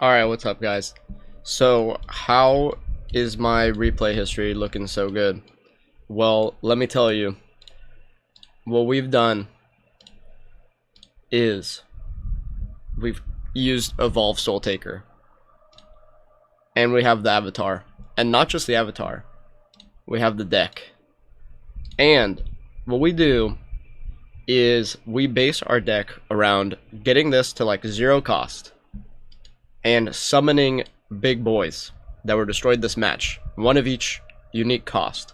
Alright, what's up guys? So, how is my replay history looking so good? Well, let me tell you. What we've done is we've used Evolve Soultaker. And we have the avatar. And not just the avatar. We have the deck. And what we do is we base our deck around getting this to like 0 cost and summoning big boys that were destroyed this match, one of each unique cost,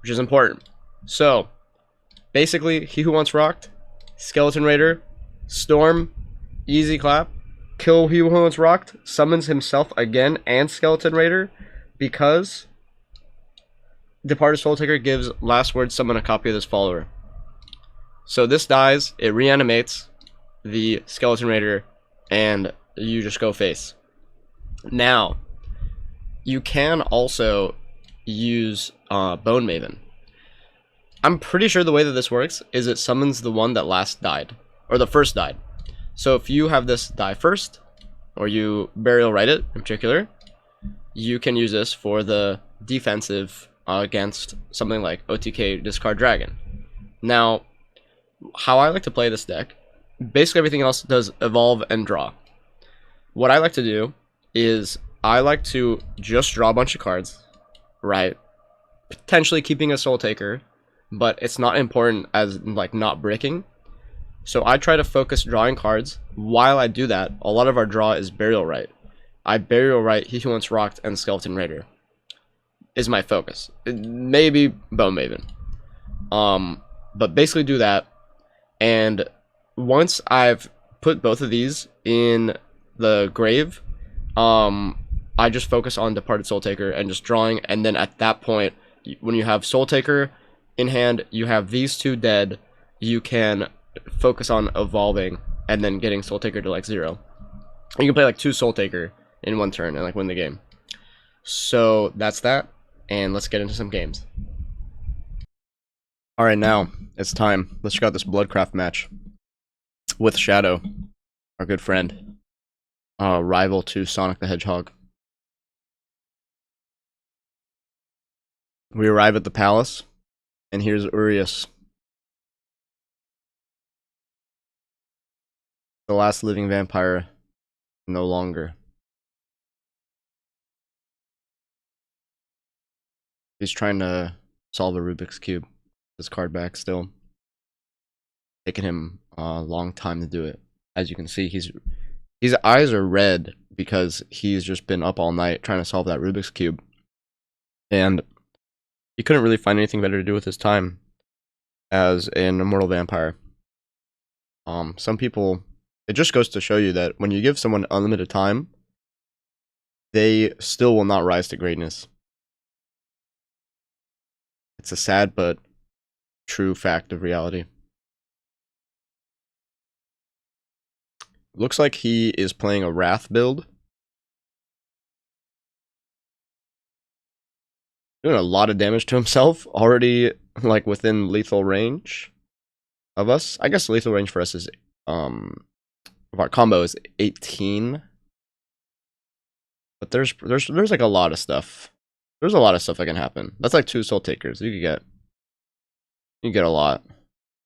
which is important. So basically, He Who Once Rocked, Skeleton Raider, Storm, easy clap, kill He Who Once Rocked, summons himself again and Skeleton Raider, because Departed Soultaker gives last word summon a copy of this follower. So this dies, it reanimates the Skeleton Raider, and you just go face. Now, you can also use Bone Maven. I'm pretty sure the way that this works is it summons the one that last died, or the first died. So if you have this die first, or you burial right it in particular, you can use this for the defensive against something like OTK Discard Dragon. Now, how I like to play this deck, basically everything else does evolve and draw. What I like to do is I like to just draw a bunch of cards, right? Potentially keeping a Soultaker, but it's not important as like not breaking. So I try to focus drawing cards. While I do that, a lot of our draw is burial right. I burial right He Who Once Rocked and Skeleton Raider is my focus. Maybe Bone Maven. But basically do that. And once I've put both of these in the grave, I just focus on Departed Soultaker and just drawing. And then at that point, when you have Soultaker in hand, you have these two dead, you can focus on evolving and then getting Soultaker to like 0. You can play like 2 Soultaker in one turn and like win the game. So that's that, and let's get into some games. Alright, now it's time. Let's check out this Bloodcraft match with Shadow, our good friend, rival to Sonic the Hedgehog. We arrive at the palace, and here's Urias, the last living vampire, no longer. He's trying to solve a Rubik's Cube. This card back still. Taking him a long time to do it. As you can see, his eyes are red because he's just been up all night trying to solve that Rubik's Cube. And he couldn't really find anything better to do with his time as an immortal vampire. Some people, it just goes to show you that when you give someone unlimited time, they still will not rise to greatness. It's a sad but true fact of reality. Looks like he is playing a Wrath build. Doing a lot of damage to himself, already like within lethal range of us. I guess lethal range for us is our combo is 18. But there's like a lot of stuff. There's a lot of stuff that can happen. That's like 2 Soultakers. You get a lot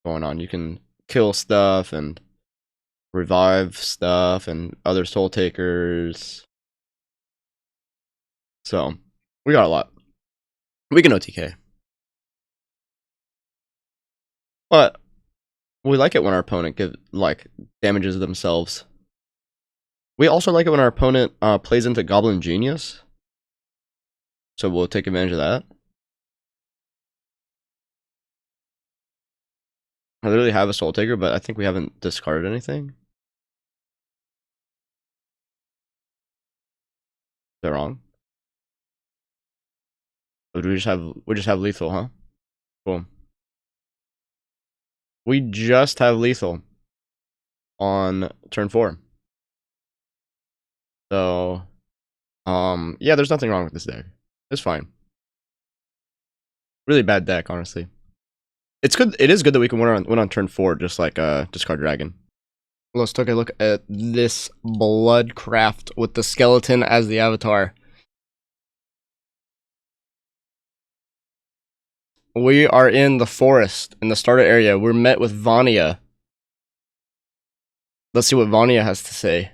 going on. You can kill stuff and revive stuff and other Soultakers. So we got a lot. We can OTK. But we like it when our opponent damages themselves. We also like it when our opponent plays into Goblin Genius. So we'll take advantage of that. I literally have a Soultaker, but I think we haven't discarded anything. Is that wrong? Or do we just have lethal, huh? Cool. We just have lethal on turn 4. So yeah, there's nothing wrong with this deck. It's fine. Really bad deck, honestly. It's good. It is good that we can win on turn 4, just like Discard Dragon. Let's take a look at this Bloodcraft with the skeleton as the avatar. We are in the forest, in the starter area. We're met with Vanya. Let's see what Vanya has to say.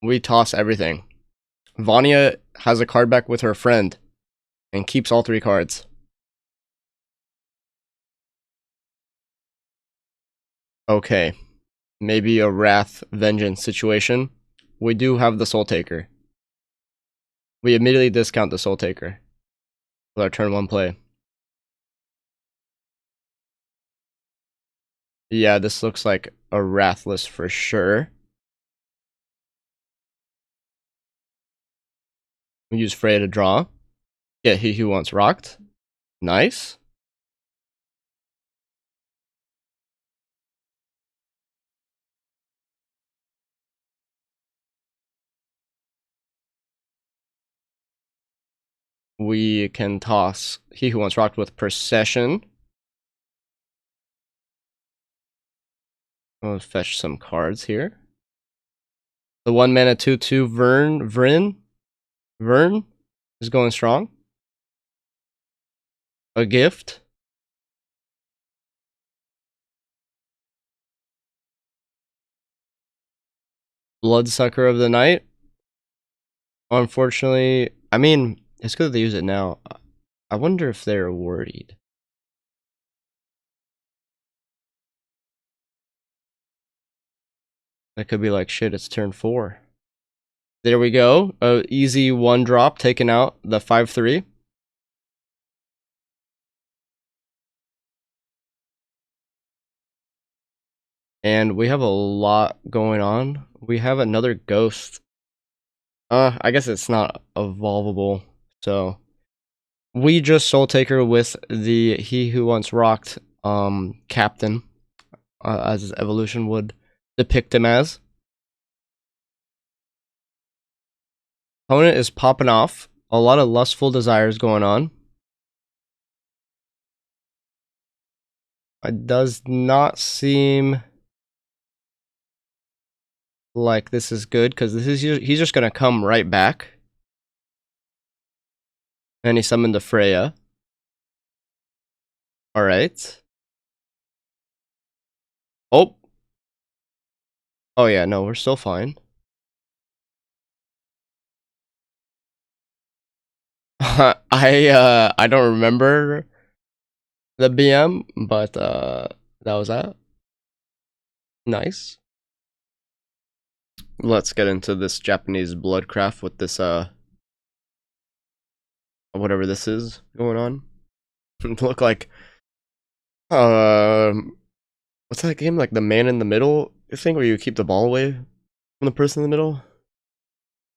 We toss everything. Vanya has a card back with her friend and keeps all 3 cards. Okay. Maybe a Wrath Vengeance situation. We do have the Soultaker. We immediately discount the Soultaker with our turn 1 play. Yeah, this looks like a Wrathless for sure. We use Freya to draw. Get He Who Wants Rocked. Nice. We can toss He Who Wants Rocked with Procession. We'll fetch some cards here. The 1 mana 2/2 Vern is going strong. A gift. Bloodsucker of the Night. Unfortunately, I mean, it's good that they use it now. I wonder if they're worried. That could be like, shit, it's turn 4. There we go. A easy 1-drop taken out, the 5/3. And we have a lot going on. We have another ghost. I guess it's not evolvable. So we just Soultaker with the He Who Wants Rocked captain, as his evolution would depict him as. Opponent is popping off. A lot of lustful desires going on. It does not seem like this is good, because he's just gonna come right back. And he summoned the Freya. Alright. Oh. Oh yeah, no, we're still fine. I don't remember the BM, but that was that. Nice. Let's get into this Japanese Bloodcraft with this whatever this is going on. Look like what's that game, like the man in the middle thing where you keep the ball away from the person in the middle?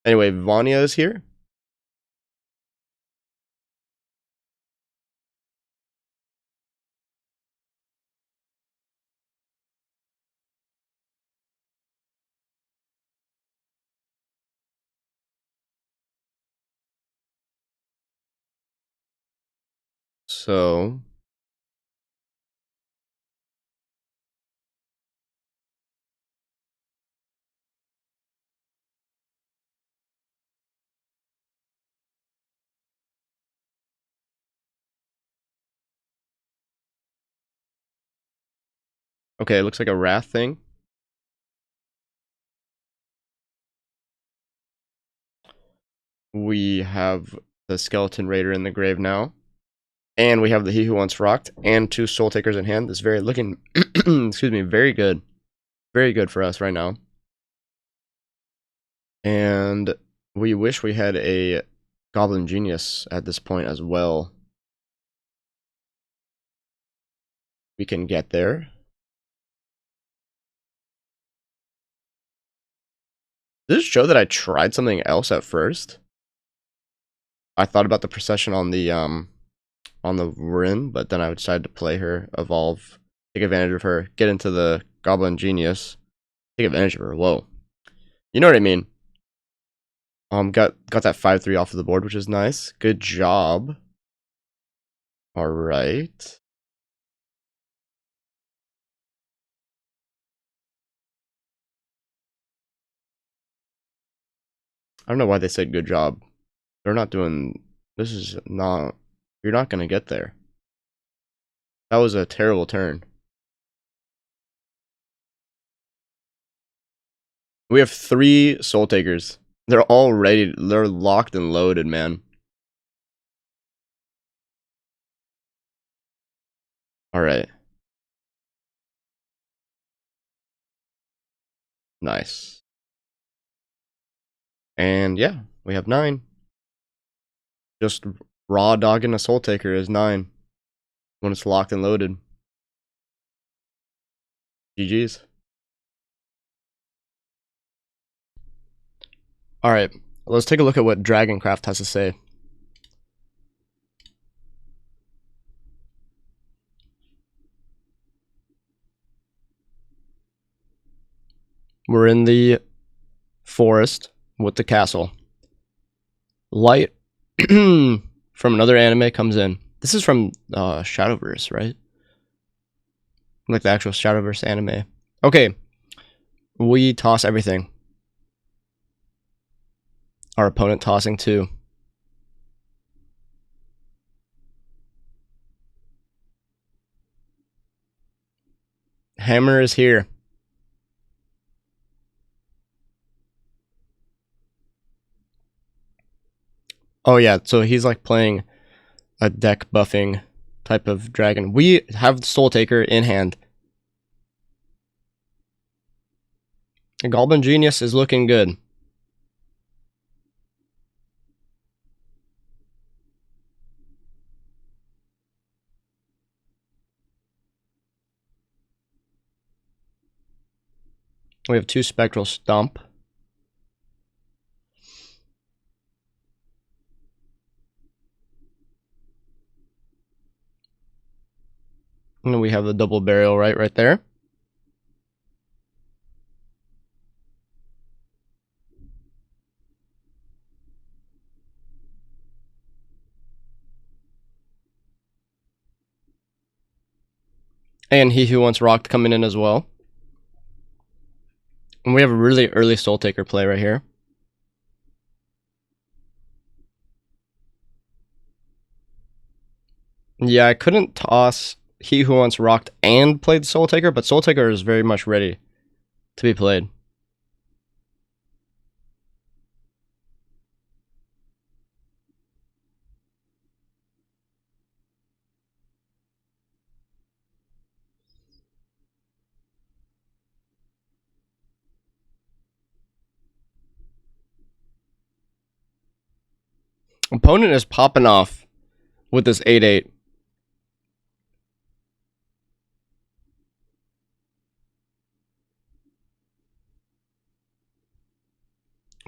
Anyway, Vanya is here. So okay, it looks like a Wrath thing. We have the Skeleton Raider in the grave now. And we have the He Who Wants Rocked and 2 Soultakers in hand. This is very looking excuse me, very good. Very good for us right now. And we wish we had a Goblin Genius at this point as well. We can get there. Does this show that I tried something else at first? I thought about the procession on the Rin, but then I decided to play her, evolve, take advantage of her, get into the Goblin Genius, take advantage of her. Whoa. You know what I mean? Got that 5/3 off of the board, which is nice. Good job. Alright. I don't know why they said good job. They're not doing... This is not... You're not gonna get there. That was a terrible turn. We have 3 Soultakers. They're all ready. They're locked and loaded, man. Alright. Nice. And yeah, we have 9. Just raw dogging a Soultaker is 9. When it's locked and loaded. GG's. Alright, let's take a look at what Dragoncraft has to say. We're in the forest with the castle. Light from another anime comes in. This is from Shadowverse, right? Like the actual Shadowverse anime. Okay, we toss everything. Our opponent tossing too. Hammer is here. Oh yeah, so he's like playing a deck buffing type of dragon. We have Soultaker in hand. Goblin Genius is looking good. We have 2 Spectral Stomp. And we have the double burial right there. And He Who Once Rocked coming in as well. And we have a really early Soultaker play right here. Yeah, I couldn't toss He Who Once Rocked and played Soultaker, but Soultaker is very much ready to be played. Opponent is popping off with this 8/8.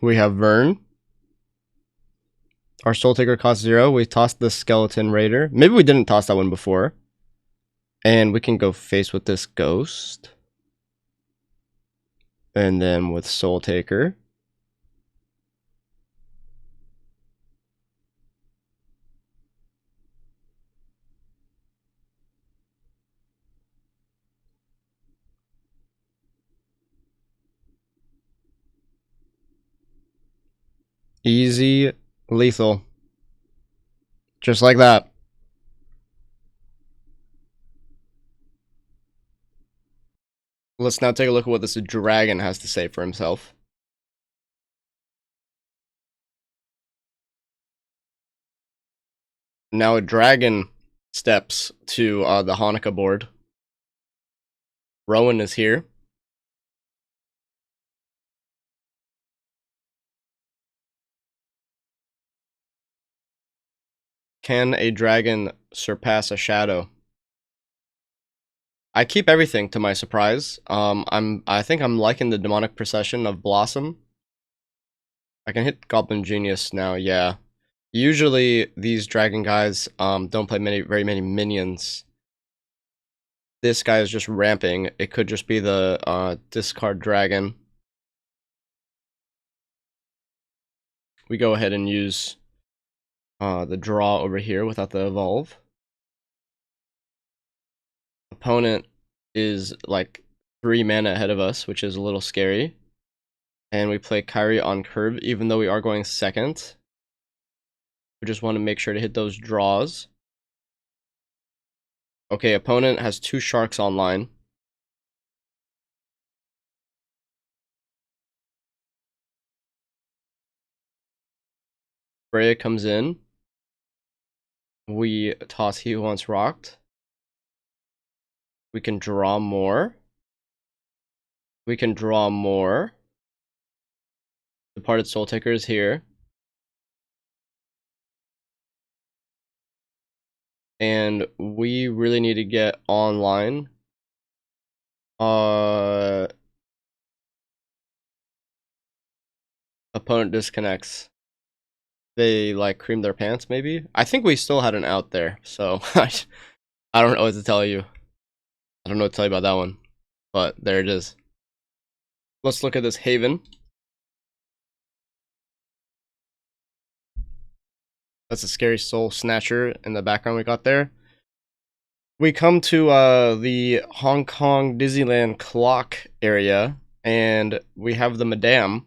We have Vern. Our Soultaker costs 0. We tossed the Skeleton Raider. Maybe we didn't toss that one before. And we can go face with this Ghost. And then with Soultaker. Easy, lethal. Just like that. Let's now take a look at what this dragon has to say for himself. Now a dragon steps to the Hanukkah board. Rowan is here. Can a dragon surpass a shadow? I keep everything to my surprise. I think I'm liking the demonic procession of Blossom. I can hit Goblin Genius now, yeah. Usually these dragon guys don't play very many minions. This guy is just ramping. It could just be the discard dragon. We go ahead and use the draw over here without the evolve. Opponent is like 3 mana ahead of us, which is a little scary. And we play Kyrie on curve, even though we are going second. We just want to make sure to hit those draws. Okay, opponent has 2 sharks online. Freya comes in. We toss He Who Wants Rocked. We can draw more. We can draw more. Departed Soultaker is here. And we really need to get online. Opponent disconnects. They like cream their pants, maybe? I think we still had an out there, so I don't know what to tell you. I don't know what to tell you about that one. But there it is. Let's look at this Haven. That's a scary soul snatcher in the background we got there. We come to the Hong Kong Disneyland clock area, and we have the Madame.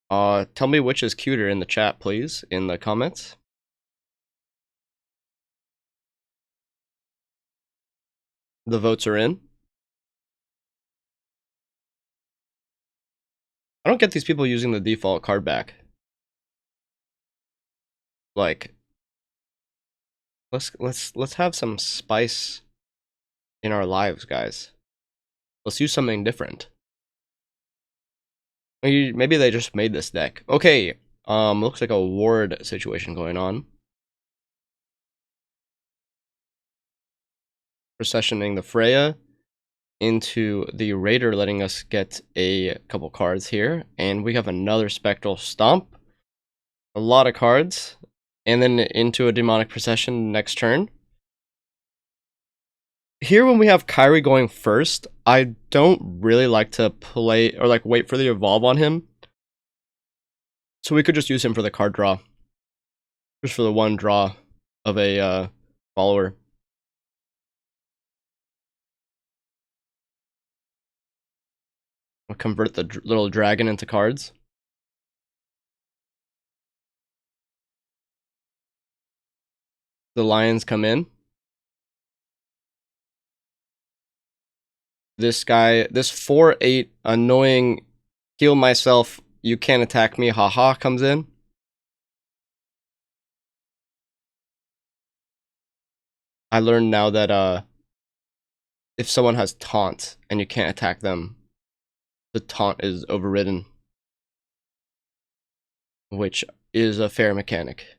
Tell me which is cuter in the chat, please, in the comments. The votes are in. I don't get these people using the default card back. Like, let's have some spice in our lives, guys. Let's use something different. Maybe they just made this deck. Okay, looks like a ward situation going on. Processioning the Freya into the Raider, letting us get a couple cards here. And we have another Spectral Stomp. A lot of cards. And then into a Demonic Procession next turn. Here when we have Kyrie going first, I don't really like to play or like wait for the evolve on him. So we could just use him for the card draw. Just for the one draw of a follower. I'll convert the little dragon into cards. The lions come in. This guy, this 4/8 annoying heal myself, you can't attack me, haha, comes in. I learned now that if someone has taunt and you can't attack them, the taunt is overridden, which is a fair mechanic.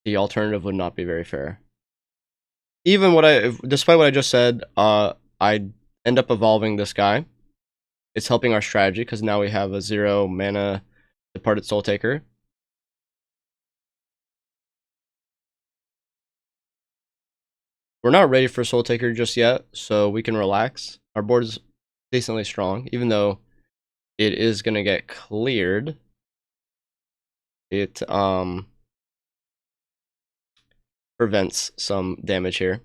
The alternative would not be very fair. Even despite what I just said, I end up evolving this guy. It's helping our strategy because now we have a 0 mana Departed Soultaker. We're not ready for Soultaker just yet, so we can relax. Our board is decently strong, even though it is gonna get cleared. It prevents some damage here.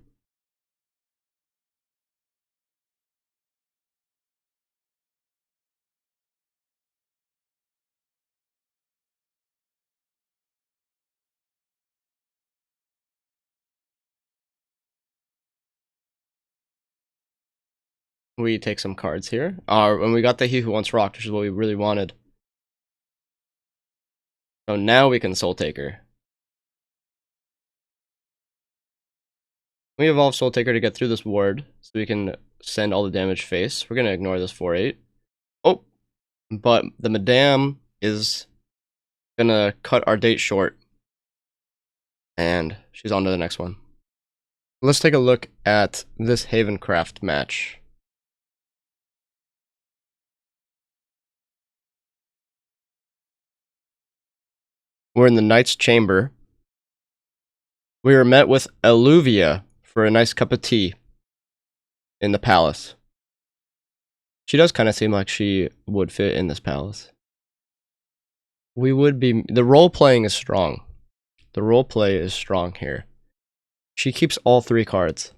We take some cards here. And we got the He Who Wants Rocked, which is what we really wanted. So now we can Soultaker. We evolve Soultaker to get through this ward, so we can send all the damage face. We're gonna ignore this 4/8. Oh, but the Madame is gonna cut our date short. And she's on to the next one. Let's take a look at this Havencraft match. We're in the Knight's Chamber. We were met with Alluvia for a nice cup of tea in the palace. She does kind of seem like she would fit in this palace. The role playing is strong. The role play is strong here. She keeps all 3 cards.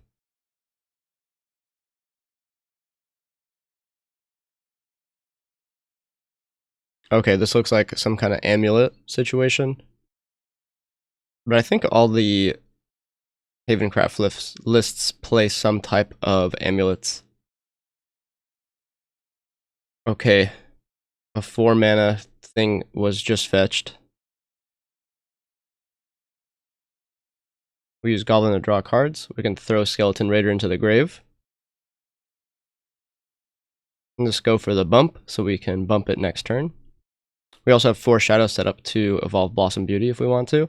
Okay, this looks like some kind of amulet situation. But I think all the Havencraft lists play some type of amulets. Okay, a 4 mana thing was just fetched. We use Goblin to draw cards. We can throw Skeleton Raider into the grave. And just go for the bump, so we can bump it next turn. We also have 4 shadows set up to evolve Blossom Beauty if we want to.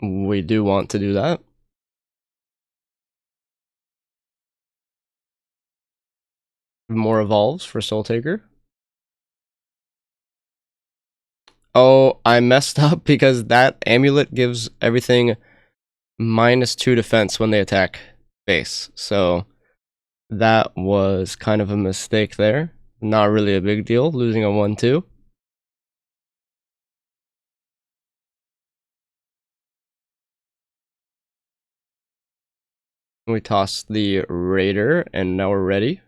We do want to do that. More evolves for Soultaker. Oh, I messed up because that amulet gives everything -2 defense when they attack base. So that was kind of a mistake there. Not really a big deal, losing a 1-2. We toss the Raider, and now we're ready.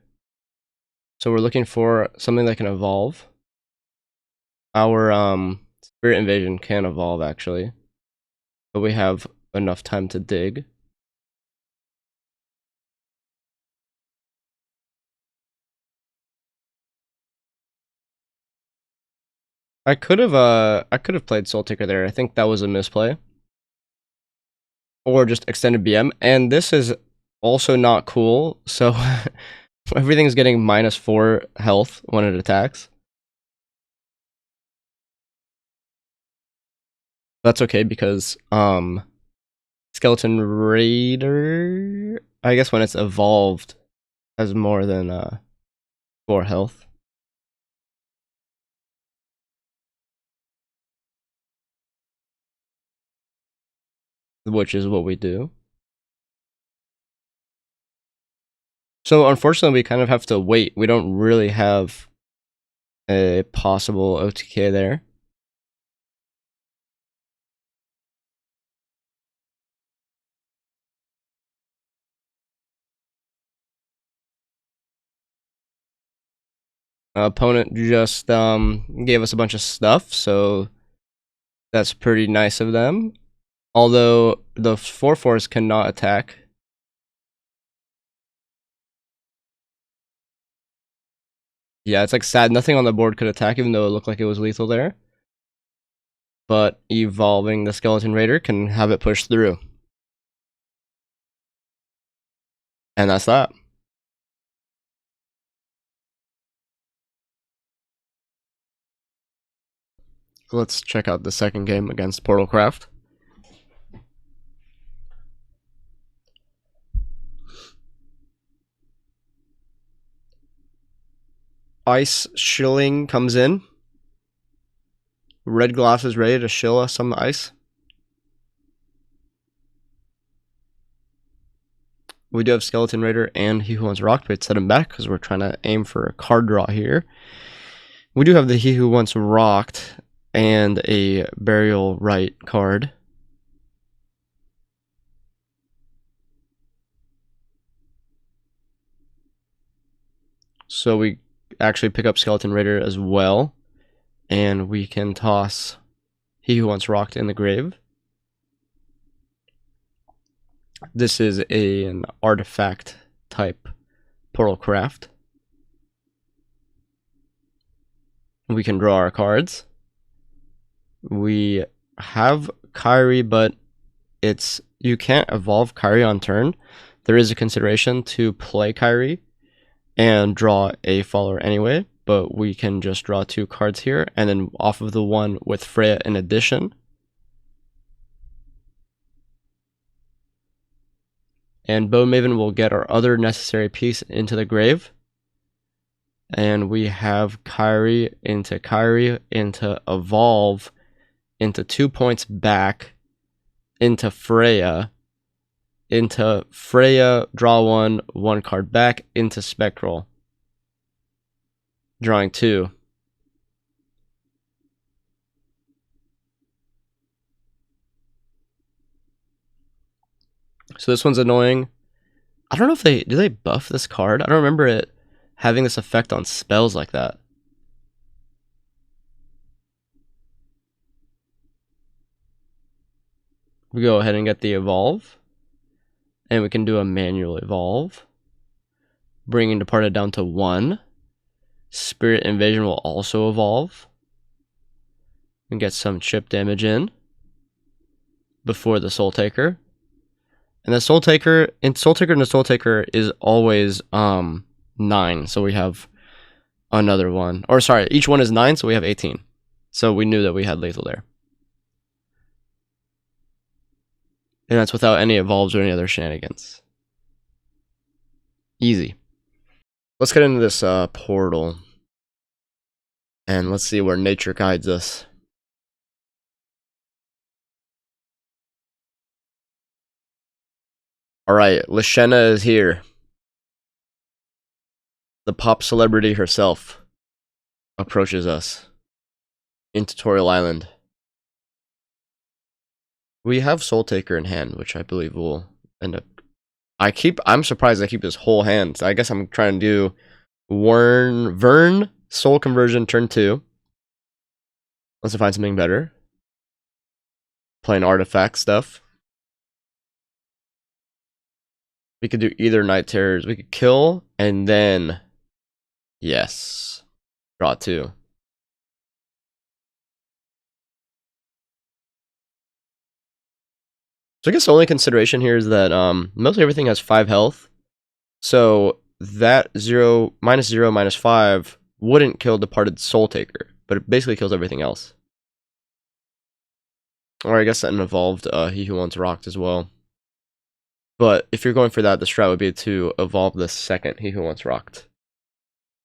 So we're looking for something that can evolve. Our Spirit Invasion can evolve, actually. But we have enough time to dig. I could have played Soultaker there. I think that was a misplay. Or just extended BM. And this is also not cool, so everything's getting -4 health when it attacks. That's okay because Skeleton Raider, I guess when it's evolved, has more than 4 health. Which is what we do. So unfortunately, we kind of have to wait. We don't really have a possible OTK there. Opponent just gave us a bunch of stuff, so that's pretty nice of them. Although the 4/4s cannot attack. Yeah, it's like sad. Nothing on the board could attack, even though it looked like it was lethal there. But evolving the Skeleton Raider can have it push through. And that's that. Let's check out the second game against Portalcraft. Ice shilling comes in. Red Glass is ready to shill us some ice. We do have Skeleton Raider and He Who Wants Rocked, but set him back because we're trying to aim for a card draw here. We do have the He Who Wants Rocked and a Burial Rite card. So we actually pick up Skeleton Raider as well, and we can toss He Who Wants Rocked in the grave. This is an artifact type Portalcraft. We can draw our cards. We have Kyrie, but you can't evolve Kyrie on turn. There is a consideration to play Kyrie and draw a follower anyway, but we can just draw 2 cards here, and then off of the one with Freya in addition. And Bone Maven will get our other necessary piece into the grave. And we have Kyrie into evolve, into 2 points back, into Freya, draw 1 card back, into Spectral. Drawing 2. So this one's annoying. I don't know if do they buff this card? I don't remember it having this effect on spells like that. We go ahead and get the evolve. And we can do a manual evolve. Bringing Departed down to 1. Spirit Invasion will also evolve. And get some chip damage in. Before the Soultaker. And the Soultaker, and the Soultaker is always 9. So we have another one. Or sorry, each one is 9, so we have 18. So we knew that we had lethal there. And that's without any evolves or any other shenanigans. Easy. Let's get into this portal. And let's see where nature guides us. Alright, Lashena is here. The pop celebrity herself approaches us in Tutorial Island. We have Soultaker in hand, which I believe will end up... I'm surprised I keep this whole hand. So I guess I'm trying to do Vern, Soul Conversion, turn 2. Unless I find something better. Playing artifact stuff. We could do either Night Terrors. We could kill, and then... Yes. Draw 2. So I guess the only consideration here is that mostly everything has 5 health. So that 0, -5 wouldn't kill Departed Soultaker, but it basically kills everything else. Or I guess that evolved He Who Once Rocked as well. But if you're going for that, the strat would be to evolve the second He Who Once Rocked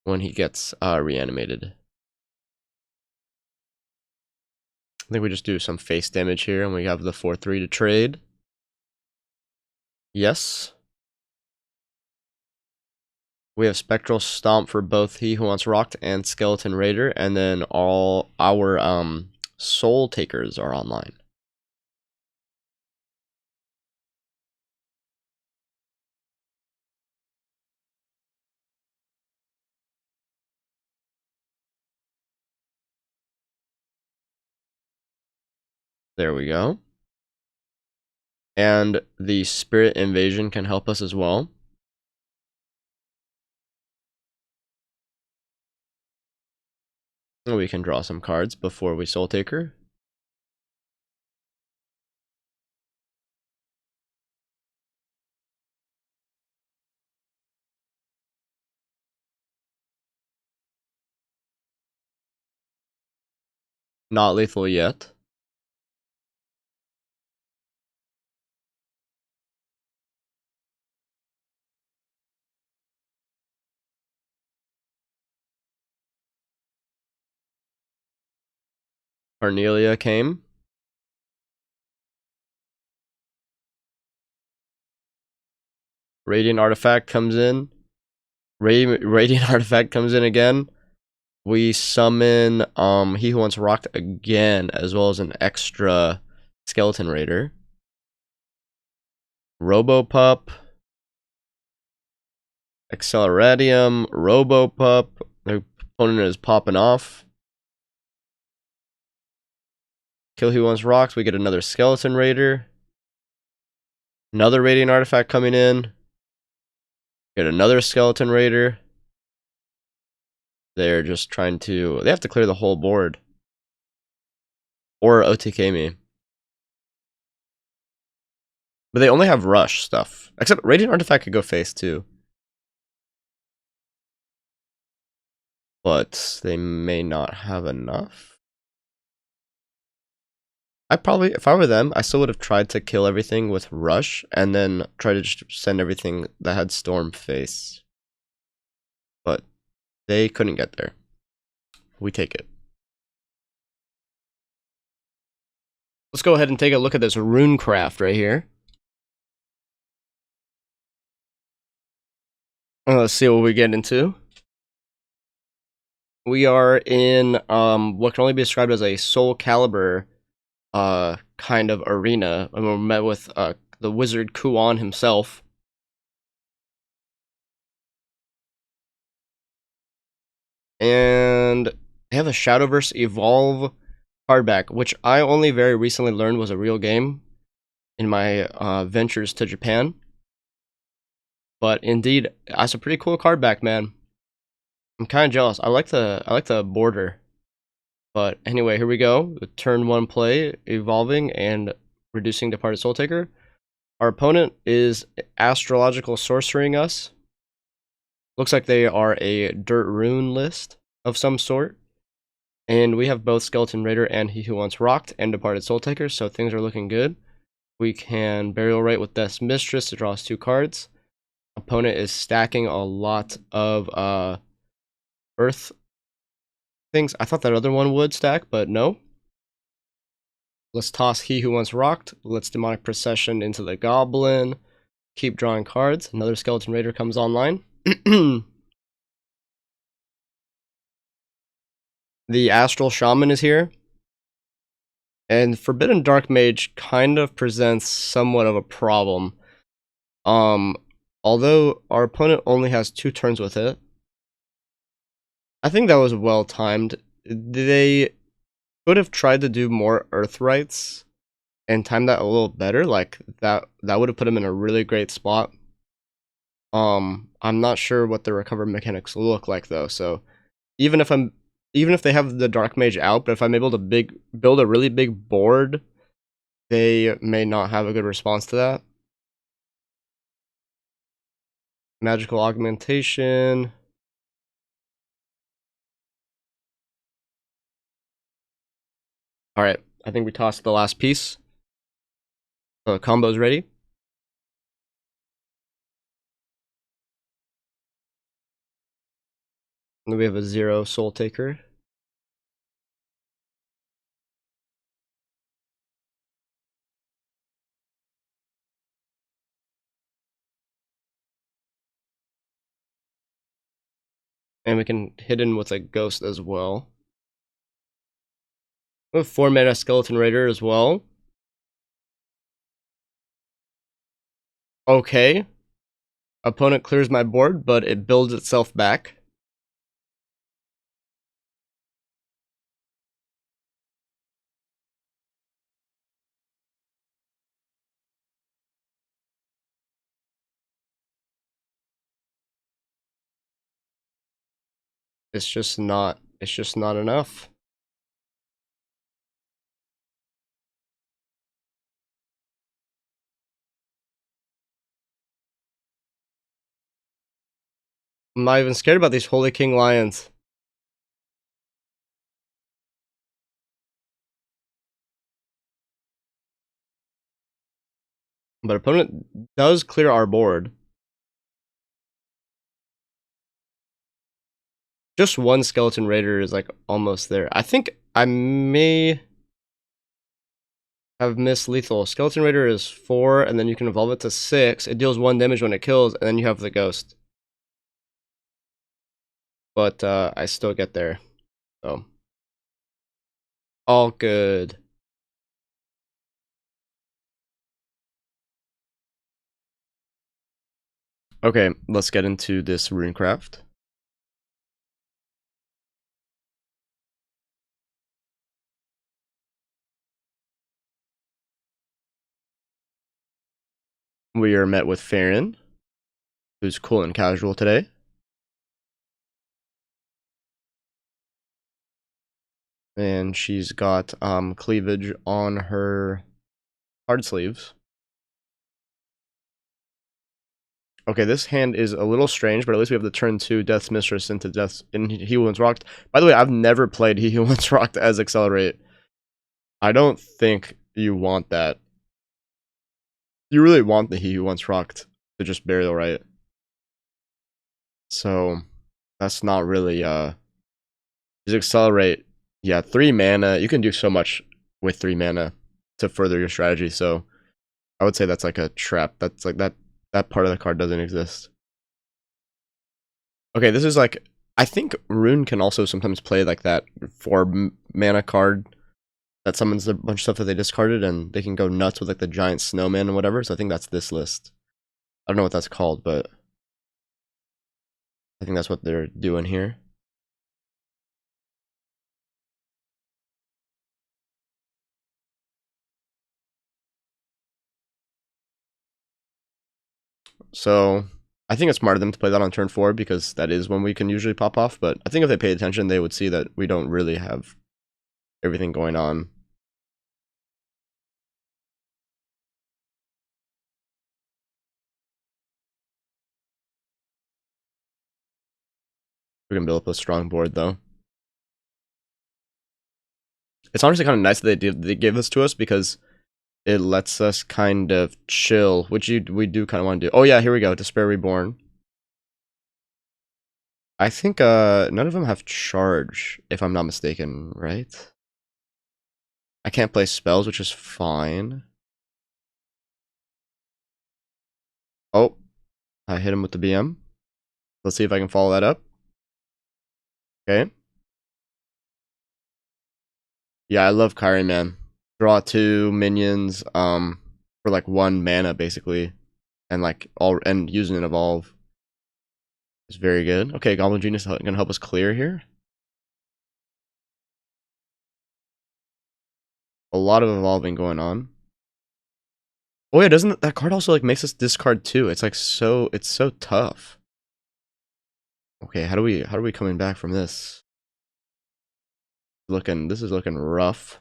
when he gets reanimated. I think we just do some face damage here, and we have the 4/3 to trade. Yes. We have Spectral Stomp for both He Who Once Rocked and Skeleton Raider, and then all our Soul Takers are online. There we go. And the Spirit Invasion can help us as well. And we can draw some cards before we Soultaker. Not lethal yet. Cornelia came. Radiant Artifact comes in. Radiant Artifact comes in again. We summon He Who Once Rocked again, as well as an extra Skeleton Raider. Robopup. Acceleratium. Robopup. Their opponent is popping off. Kill He Who Once Rocked. We get another Skeleton Raider. Another Radiant Artifact coming in. Get another Skeleton Raider. They're just trying to... They have to clear the whole board. Or OTK me. But they only have rush stuff. Except Radiant Artifact could go face too. But they may not have enough. If I were them, I still would have tried to kill everything with rush. And then try to just send everything that had storm face. But they couldn't get there. We take it. Let's go ahead and take a look at this Runecraft right here. Let's see what we get into. We are in what can only be described as a Soul Calibur kind of arena, and we're met with the wizard Kuan himself. And they have a Shadowverse Evolve card back, which I only very recently learned was a real game in my ventures to Japan. But indeed, that's a pretty cool card back, man. I'm kind of jealous. I like the border. But anyway, here we go. The turn 1 play, evolving and reducing Departed Soultaker. Our opponent is astrological sorcering us. Looks like they are a dirt rune list of some sort. And we have both Skeleton Raider and He Who Once Rocked and Departed Soultaker, so things are looking good. We can Burial Rite with Death's Mistress to draw us 2 cards. Opponent is stacking a lot of Earth things. I thought that other one would stack, but no. Let's toss He Who Once Rocked. Let's Demonic Procession into the Goblin. Keep drawing cards. Another Skeleton Raider comes online. The Astral Shaman is here. And Forbidden Dark Mage kind of presents somewhat of a problem. Although our opponent only has 2 turns with it. I think that was well timed. They could have tried to do more Earth Rites and time that a little better. Like that would have put him in a really great spot. I'm not sure what the recover mechanics look like though. So even if they have the Dark Mage out, but if I'm able to build a really big board, they may not have a good response to that. Magical Augmentation. Alright, I think we tossed the last piece. So the combo's ready. And then we have a 0 Soultaker. And we can hit in with a ghost as well. We have 4 mana Skeleton Raider as well. Okay. Opponent clears my board, but it builds itself back. It's just not enough. I'm not even scared about these Holy King Lions. But opponent does clear our board. Just 1 Skeleton Raider is like almost there. I think I may have missed lethal. Skeleton Raider is 4, and then you can evolve it to 6. It deals 1 damage when it kills, and then you have the ghost. But I still get there. So all good. Okay, let's get into this Runecraft. We are met with Farron, who's cool and casual today. And she's got cleavage on her card sleeves. Okay, this hand is a little strange, but at least we have the turn 2 Death's Mistress into He Who Once Rocked. By the way, I've never played He Who Once Rocked as Accelerate. I don't think you want that. You really want the He Who Once Rocked to just Burial Rite. So that's not really just Accelerate. Yeah, 3 mana. You can do so much with 3 mana to further your strategy. So I would say that's like a trap. That's like that part of the card doesn't exist. Okay, this is like, I think Rune can also sometimes play like that 4 mana card that summons a bunch of stuff that they discarded, and they can go nuts with like the giant snowman and whatever. So I think that's this list. I don't know what that's called, but I think that's what they're doing here. So I think it's smart of them to play that on turn 4 because that is when we can usually pop off. But I think if they paid attention, they would see that we don't really have everything going on. We can build up a strong board though. It's honestly kind of nice that they give this to us because it lets us kind of chill, which we do kind of want to do. Oh yeah, here we go. Despair Reborn. I think none of them have charge, if I'm not mistaken, right? I can't play spells, which is fine. Oh, I hit him with the BM. Let's see if I can follow that up. Okay. Yeah, I love Kyrie, man. Draw 2 minions for like 1 mana basically, and like using an evolve. It's very good. Okay, Goblin Genius gonna help us clear here. A lot of evolving going on. Oh yeah, doesn't that card also like makes us discard 2? It's like it's so tough. Okay, how do we coming back from this? This is looking rough.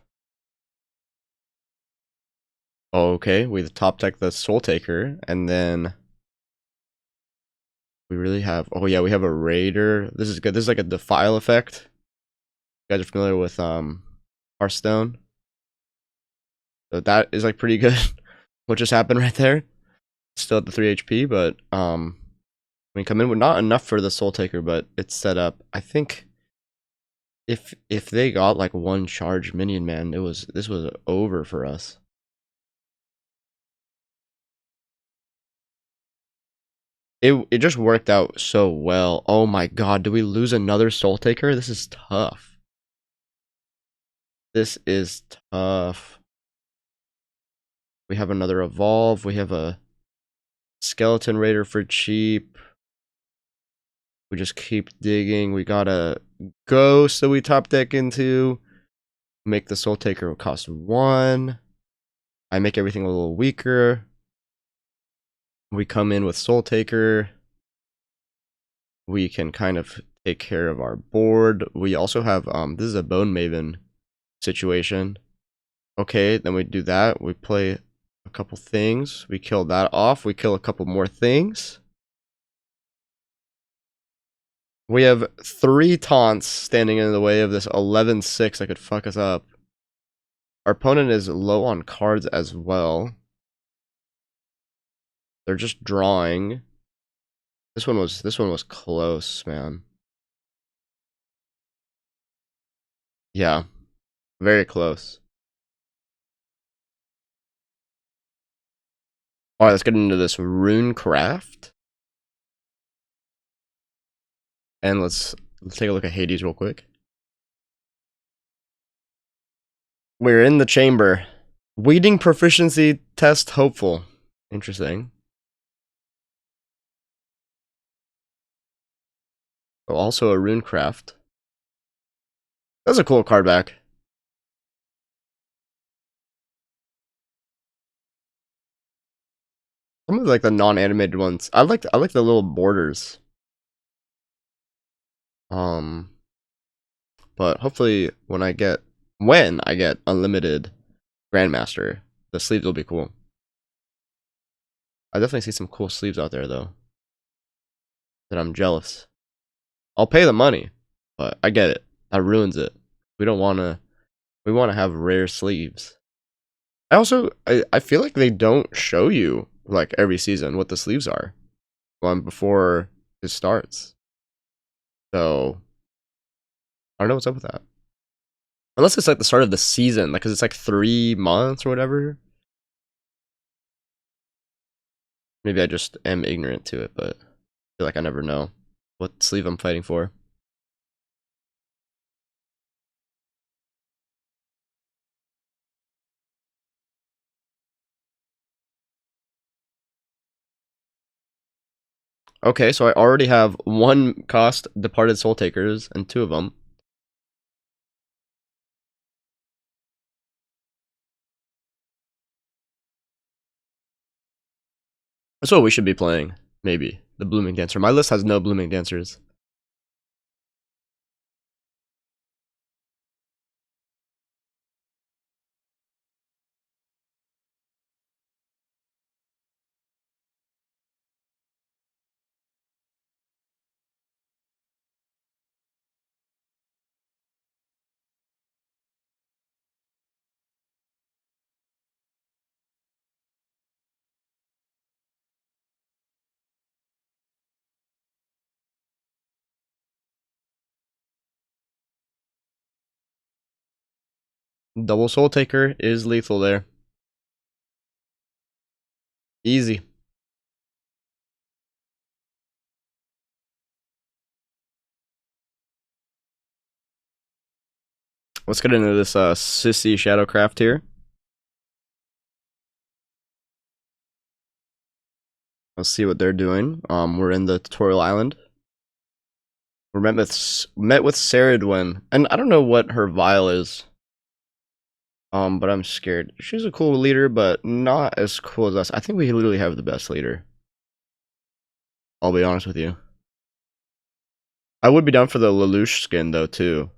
Okay, we top deck the Soultaker, and then we really have. Oh yeah, we have a Raider. This is good. This is like a Defile effect. You guys are familiar with Hearthstone, so that is like pretty good. What just happened right there? Still at the 3 HP, but we come in with not enough for the Soultaker, but it's set up. I think if they got like 1 charge minion, man, this was over for us. It just worked out so well. Oh my god, do we lose another Soultaker? This is tough. This is tough. We have another Evolve. We have a Skeleton Raider for cheap. We just keep digging. We got a Ghost that we top deck into. Make the Soultaker cost 1. I make everything a little weaker. We come in with Soultaker. We can kind of take care of our board. We also have, this is a Bone Maven situation. Okay, then we do that. We play a couple things. We kill that off. We kill a couple more things. We have 3 taunts standing in the way of this 11-6 that could fuck us up. Our opponent is low on cards as well. They're just drawing. This one was close, man. Yeah, very close. All right, let's get into this Runecraft, and let's take a look at Hades real quick. We're in the chamber. Weeding proficiency test hopeful. Interesting. Oh, also a Runecraft. That's a cool card back. Some of like the non-animated ones. I like the little borders. But hopefully when I get unlimited Grandmaster, the sleeves will be cool. I definitely see some cool sleeves out there though. That I'm jealous. I'll pay the money, but I get it. That ruins it. We wanna have rare sleeves. I feel like they don't show you like every season what the sleeves are before it starts. So I don't know what's up with that. Unless it's like the start of the season, like because it's like 3 months or whatever. Maybe I just am ignorant to it, but I feel like I never know what sleeve I'm fighting for. Okay, so I already have 1 cost Departed Soultakers and 2 of them. That's what we should be playing, maybe. The Blooming Dancer. My list has no Blooming Dancers. Double Soultaker is lethal there. Easy. Let's get into this sissy Shadowcraft here. Let's see what they're doing. We're in the tutorial island. We're met with Saradwin, and I don't know what her vial is. But I'm scared. She's a cool leader, but not as cool as us. I think we literally have the best leader. I'll be honest with you. I would be down for the Lelouch skin though too.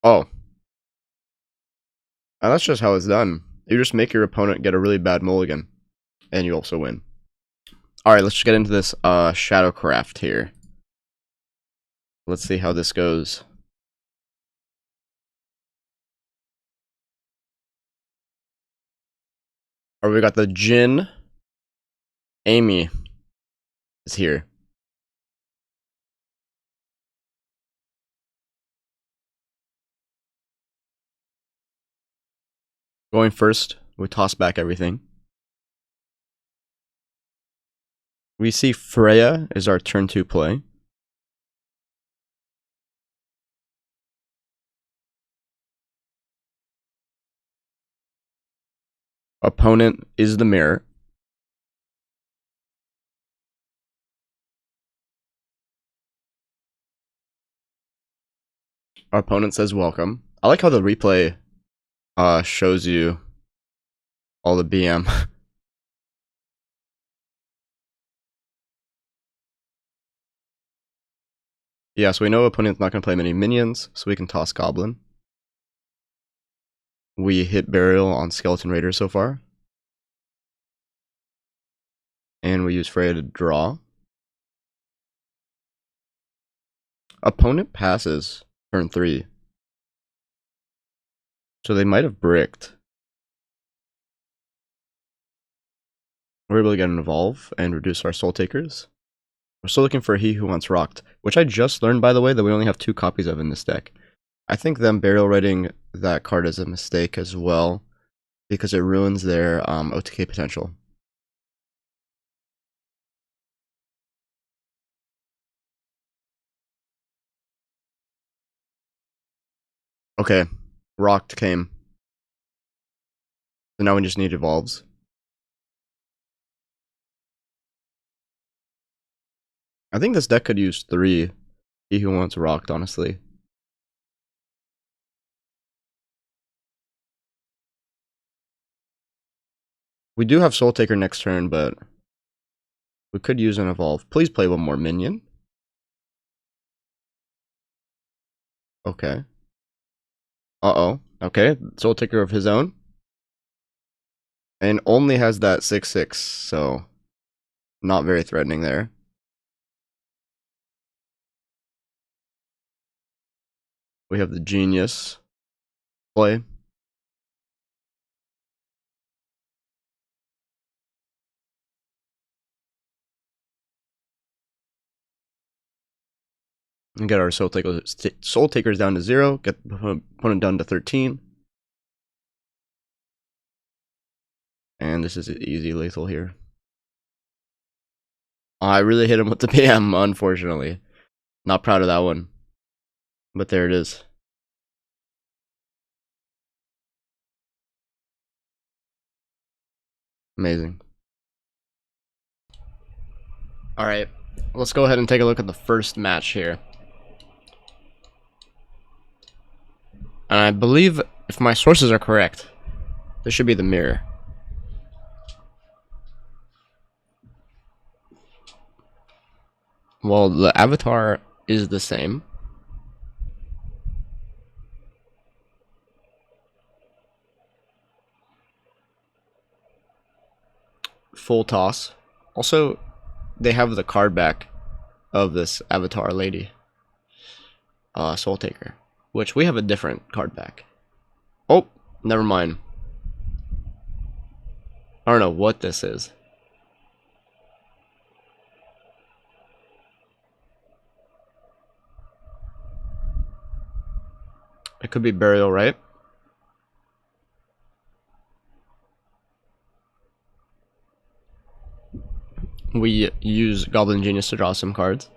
Oh. And that's just how it's done. You just make your opponent get a really bad mulligan, and you also win. Alright, let's just get into this Shadowcraft here. Let's see how this goes. Alright, we got the Jin. Amy is here. Going first, we toss back everything. We see Freya is our turn 2 play. Opponent is the mirror. Our opponent says welcome. I like how the replay shows you all the BM. Yeah, so we know opponent's not going to play many minions, so we can toss Goblin. We hit Burial on Skeleton Raider so far. And we use Freya to draw. Opponent passes turn 3. So they might have bricked. We're able to get an Evolve and reduce our Soultakers. We're still looking for He Who Once Rocked, which I just learned, by the way, that we only have 2 copies of in this deck. I think them burial writing that card is a mistake as well, because it ruins their OTK potential. Okay, Rocked came. So now we just need Evolves. I think this deck could use 3 He Who Once Rocked, honestly. We do have Soultaker next turn, but we could use an Evolve. Please play one more minion. Okay. Uh-oh. Okay, Soultaker of his own. And only has that 6/6, so not very threatening there. We have the Genius play. And get our Soultakers down to 0, get the opponent down to 13. And this is easy lethal here. I really hit him with the PM, unfortunately. Not proud of that one. But there it is. Amazing. Alright, let's go ahead and take a look at the first match here. And I believe, if my sources are correct, this should be the mirror. Well, the avatar is the same. Full toss. Also, they have the card back of this avatar lady, Soultaker, which we have a different card back. Oh, never mind. I don't know what this is. It could be Burial, right? We use Goblin Genius to draw some cards.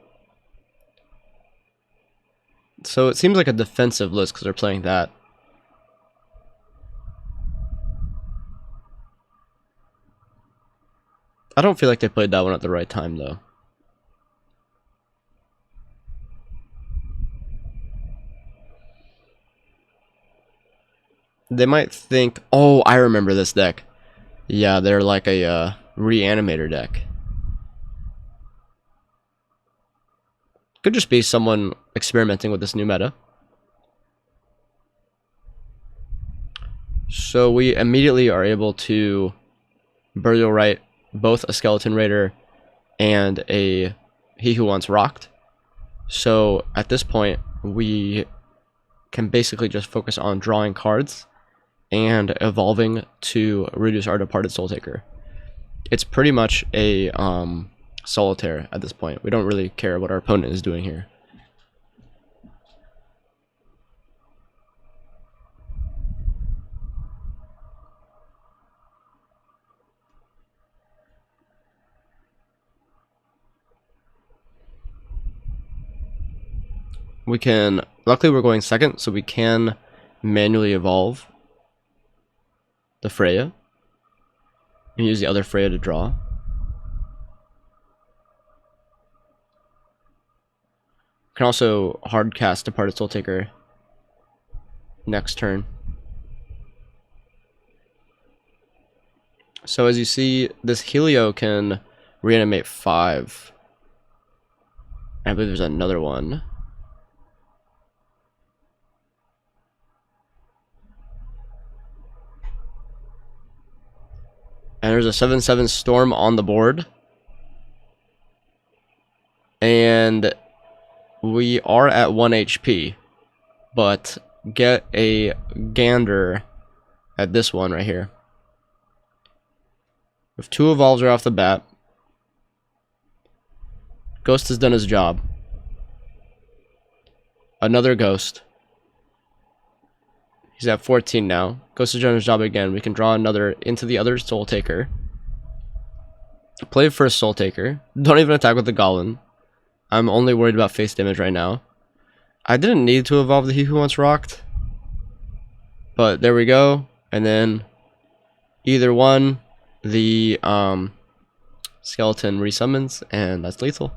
So it seems like a defensive list because they're playing that. I don't feel like they played that one at the right time, though. They might think, oh, I remember this deck. Yeah, they're like a reanimator deck. Could just be someone experimenting with this new meta. So we immediately are able to Burial Rite both a Skeleton Raider and a He Who Once Rocked. So at this point, we can basically just focus on drawing cards and evolving to reduce our Departed Soultaker. It's pretty much a solitaire at this point. We don't really care what our opponent is doing here. We can, luckily we're going second, so we can manually evolve the Freya and use the other Freya to draw. Can also hard cast Departed Soultaker next turn. So as you see, this Helio can reanimate 5. I believe there's another one. And there's a 7/7 Storm on the board. And we are at 1 HP. But get a gander at this one right here. If 2 evolves right off the bat, Ghost has done his job. Another Ghost. He's at 14 now. Ghost has done his job again. We can draw another into the other Soultaker. Play first Soultaker. Don't even attack with the Goblin. I'm only worried about face damage right now. I didn't need to evolve the He Who Once Rocked. But there we go. And then either one, the skeleton resummons, and that's lethal.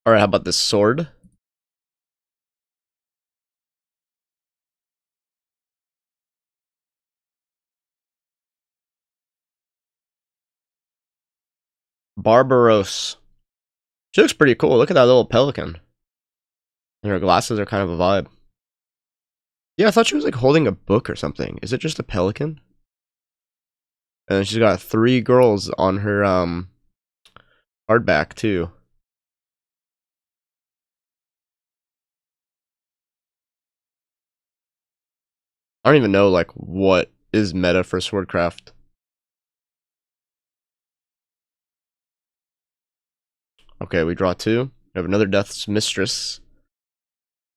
Alright, how about this sword? Barbaros. She looks pretty cool. Look at that little pelican. And her glasses are kind of a vibe. Yeah, I thought she was like holding a book or something. Is it just a pelican? And she's got 3 girls on her hardback too. I don't even know like what is meta for Swordcraft. Okay, we draw 2. We have another Death's Mistress.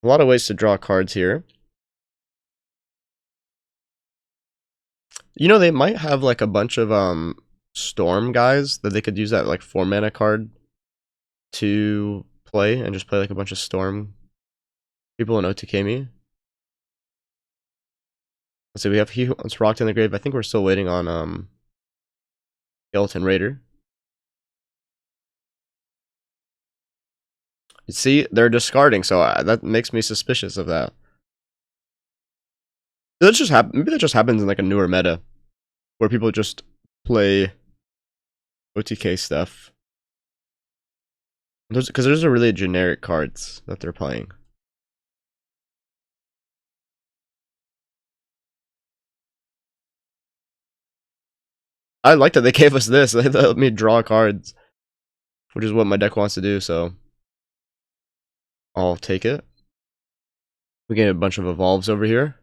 A lot of ways to draw cards here. You know, they might have like a bunch of Storm guys that they could use that like 4 mana card to play and just play like a bunch of Storm people in OTKME. Let's see, we have He Who Once Rocked in the Grave. I think we're still waiting on Skeleton Raider. You see, they're discarding, so that makes me suspicious of that. That just maybe that just happens in like a newer meta, where people just play OTK stuff. Because those are really generic cards that they're playing. I like that they gave us this. They let me draw cards, which is what my deck wants to do, so I'll take it. We get a bunch of evolves over here.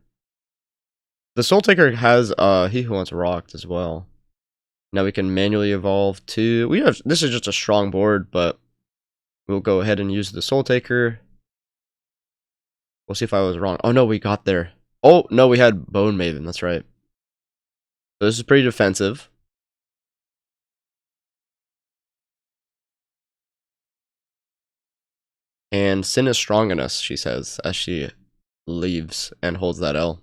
The Soultaker has He Who Wants Rocked as well. Now we can manually evolve to... This is just a strong board, but we'll go ahead and use the Soultaker. We'll see if I was wrong. Oh no, we got there. Oh no, we had Bone Maven, that's right. So this is pretty defensive. And Sin is strong in us, she says, as she leaves and holds that L.